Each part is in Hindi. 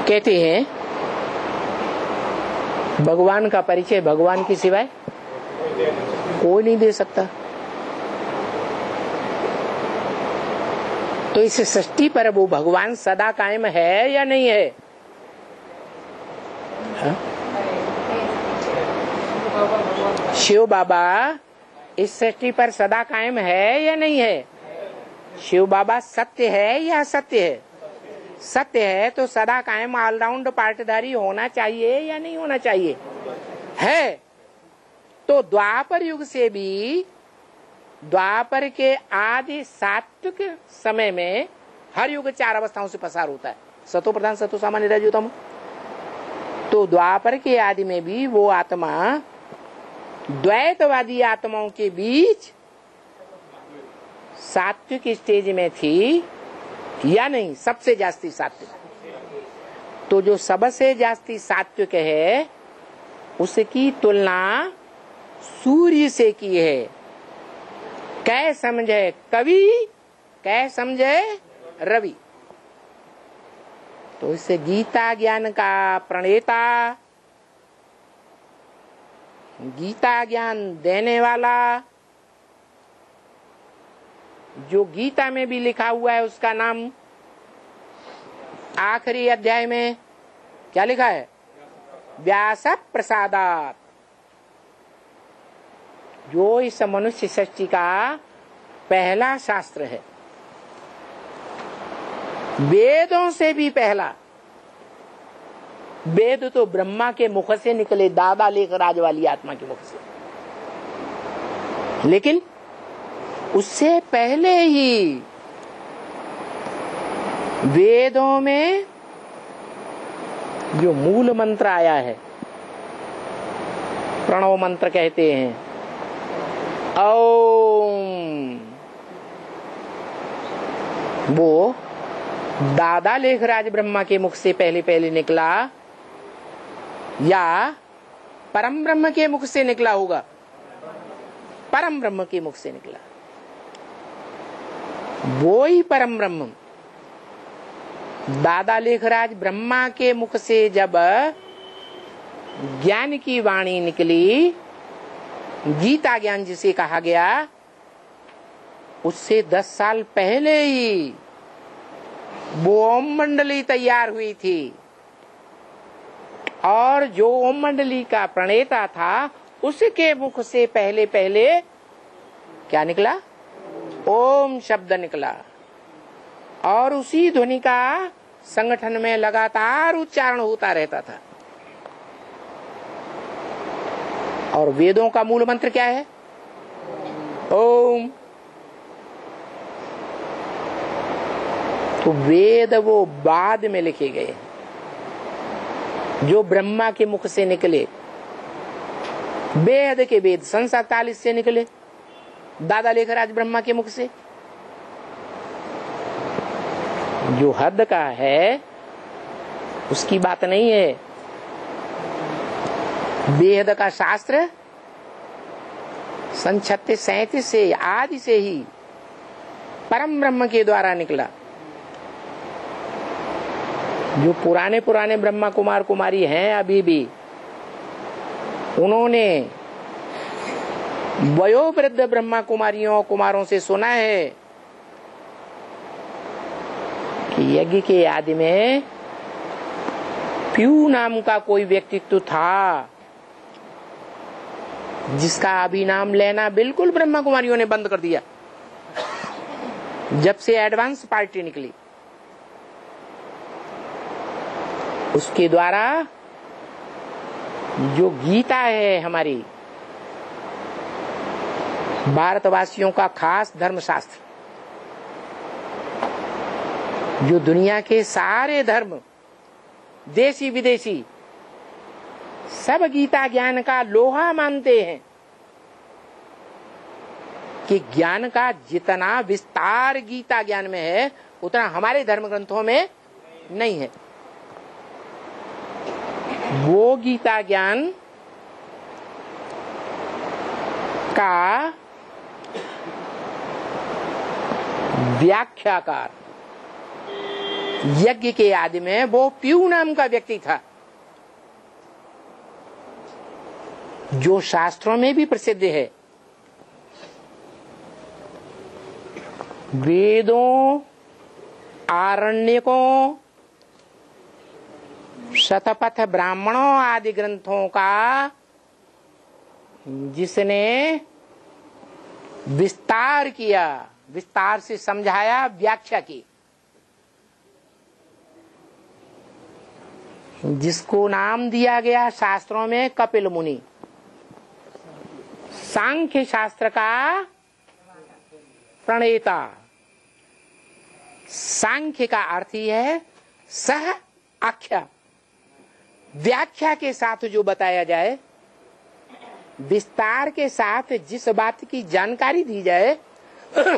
कहते हैं भगवान का परिचय भगवान के सिवाय कोई नहीं दे सकता। तो इस सृष्टि पर वो भगवान सदा कायम है या नहीं है? हा? शिव बाबा इस सृष्टि पर सदा कायम है या नहीं है? शिव बाबा सत्य है या असत्य है? सत्य है तो सदा कायम ऑलराउंड पार्टधारी होना चाहिए या नहीं होना चाहिए? है। तो द्वापर युग से भी, द्वापर के आदि सात्विक समय में हर युग 4 अवस्थाओं से पसार होता है, सतो प्रधान सतो सामान्य रजोतम। तो द्वापर के आदि में भी वो आत्मा द्वैतवादी आत्माओं के बीच सात्विक स्टेज में थी या नहीं? सबसे जास्ती सात्विक। तो जो सबसे जास्ती सात्विक है उसकी तुलना सूर्य से की है। कै समझे कवि, कै समझे रवि। तो इससे गीता ज्ञान का प्रणेता, गीता ज्ञान देने वाला, जो गीता में भी लिखा हुआ है उसका नाम आखिरी अध्याय में क्या लिखा है? व्यास प्रसादात। जो इस मनुष्य सृष्टि का पहला शास्त्र है, वेदों से भी पहला। वेद तो ब्रह्मा के मुख से निकले, दादा लेखराज वाली आत्मा के मुख से, लेकिन उससे पहले ही वेदों में जो मूल मंत्र आया है, प्रणव मंत्र कहते हैं, ओम, वो दादा लेखराज ब्रह्मा के मुख से पहले निकला या परम ब्रह्म के मुख से निकला होगा? परम ब्रह्म के मुख से निकला। वो ही परम ब्रह्म दादा लेखराज ब्रह्मा के मुख से जब ज्ञान की वाणी निकली, गीता ज्ञान जिसे कहा गया, उससे 10 साल पहले ही वो ओम मंडली तैयार हुई थी। और जो ओम मंडली का प्रणेता था उसके मुख से पहले क्या निकला? ओम शब्द निकला। और उसी ध्वनि का संगठन में लगातार उच्चारण होता रहता था। और वेदों का मूल मंत्र क्या है? ओम। तो वेद वो बाद में लिखे गए, जो ब्रह्मा के मुख से निकले। वेद के वेद सन 47 से निकले, दादा लेखराज ब्रह्मा के मुख से। जो हद का है उसकी बात नहीं है। वेद का शास्त्र सन 36-37 से आदि से ही परम ब्रह्म के द्वारा निकला। जो पुराने ब्रह्मा कुमार कुमारी हैं अभी भी, उन्होंने वयोवृद्ध ब्रह्मा कुमारियों कुमारों से सुना है कि यज्ञ के आदि में प्यू नाम का कोई व्यक्तित्व था, जिसका अभी नाम लेना बिल्कुल ब्रह्मा कुमारियों ने बंद कर दिया जब से एडवांस पार्टी निकली। उसके द्वारा जो गीता है हमारी भारतवासियों का खास धर्मशास्त्र, जो दुनिया के सारे धर्म देशी विदेशी सब गीता ज्ञान का लोहा मानते हैं कि ज्ञान का जितना विस्तार गीता ज्ञान में है उतना हमारे धर्म ग्रंथों में नहीं है। वो गीता ज्ञान का व्याख्याकार यज्ञ के आदि में वो प्यू नाम का व्यक्ति था, जो शास्त्रों में भी प्रसिद्ध है। वेदों, आरण्यकों, शतपथ ब्राह्मणों आदि ग्रंथों का जिसने विस्तार किया, विस्तार से समझाया, व्याख्या की, जिसको नाम दिया गया शास्त्रों में कपिल मुनि। सांख्य शास्त्र का प्रणेता। सांख्य का अर्थ ही है सह आख्या, व्याख्या के साथ जो बताया जाए, विस्तार के साथ जिस बात की जानकारी दी जाए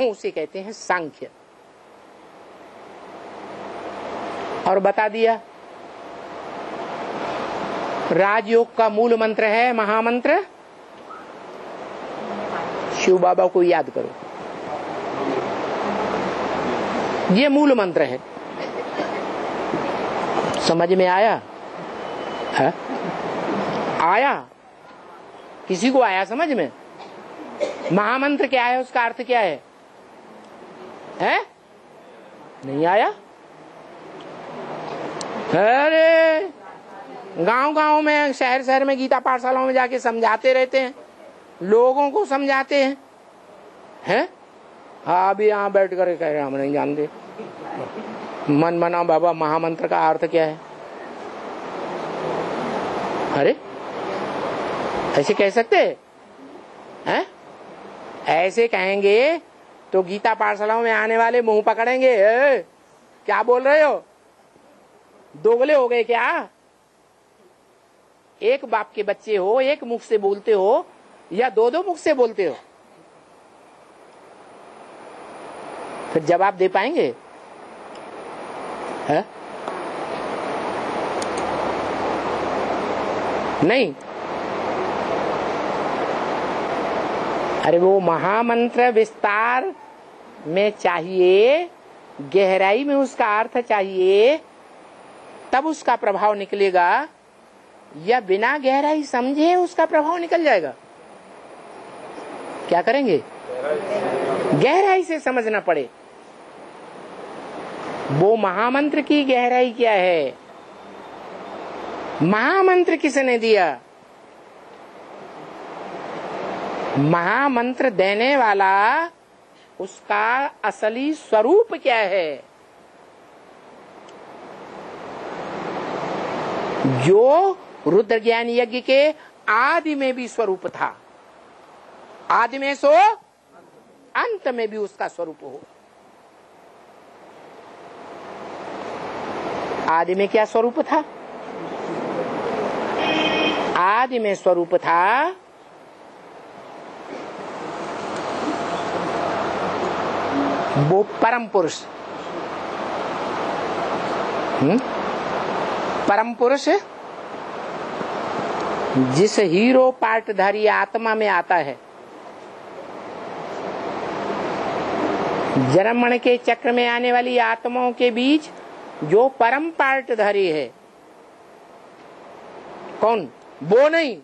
उसे कहते हैं सांख्य। और बता दिया राजयोग का मूल मंत्र है महामंत्र। शिव बाबा को याद करो, ये मूल मंत्र है। समझ में आया है? आया? किसी को आया समझ में? महामंत्र क्या है, उसका अर्थ क्या है? हैं? नहीं आया? अरे गांव गांव में, शहर शहर में, गीता पाठशालाओं में जाके समझाते रहते हैं, लोगों को समझाते हैं। हैं? हाँ, अभी यहाँ बैठ कर कह रहे हम नहीं जानते। मन मना बाबा, महामंत्र का अर्थ क्या है? अरे ऐसे कह सकते हैं? ऐसे कहेंगे तो गीता पाठशालाओं में आने वाले मुंह पकड़ेंगे। क्या बोल रहे हो? दोगले हो गए क्या? एक बाप के बच्चे हो, एक मुख से बोलते हो या दो दो मुख से बोलते हो? फिर जवाब दे पाएंगे? है? नहीं। अरे वो महामंत्र विस्तार में चाहिए, गहराई में उसका अर्थ चाहिए, तब उसका प्रभाव निकलेगा, या बिना गहराई समझे उसका प्रभाव निकल जाएगा? क्या करेंगे? गहराई से समझना पड़े। वो महामंत्र की गहराई क्या है? महामंत्र किसने दिया? महामंत्र देने वाला, उसका असली स्वरूप क्या है? जो रुद्र ज्ञान यज्ञ के आदि में भी स्वरूप था, आदि में सो अंत में भी उसका स्वरूप हो। आदि में क्या स्वरूप था? आदि में स्वरूप था वो परम पुरुष। परम पुरुष जिस हीरो पार्टधारी आत्मा में आता है, जन्म मरण के चक्र में आने वाली आत्माओं के बीच जो परम पार्टधारी है, कौन? वो नहीं,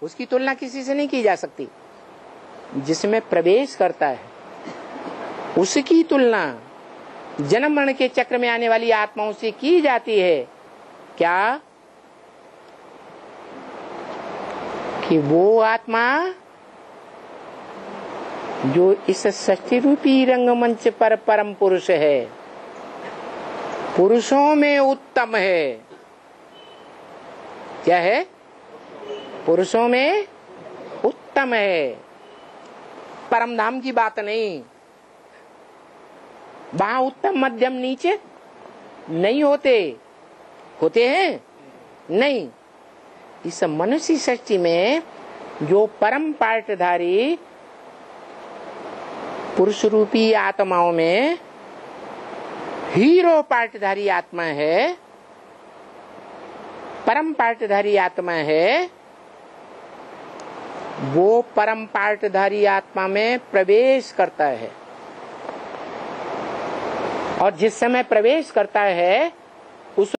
उसकी तुलना किसी से नहीं की जा सकती। जिसमें प्रवेश करता है उसकी तुलना जन्म मरण के चक्र में आने वाली आत्माओं से की जाती है। क्या? कि वो आत्मा जो इस सृष्टि रूपी रंगमंच पर परम पुरुष है, पुरुषों में उत्तम है। क्या है? पुरुषों में उत्तम है। परम धाम की बात नहीं। वहां उत्तम मध्यम नीचे नहीं होते, होते हैं? नहीं। इस मनुष्य सृष्टि में जो परम पार्टधारी पुरुष रूपी आत्माओं में हीरो पार्टधारी आत्मा है, परम पार्टधारी आत्मा है, वो परम पार्टधारी आत्मा में प्रवेश करता है और जिस समय प्रवेश करता है उस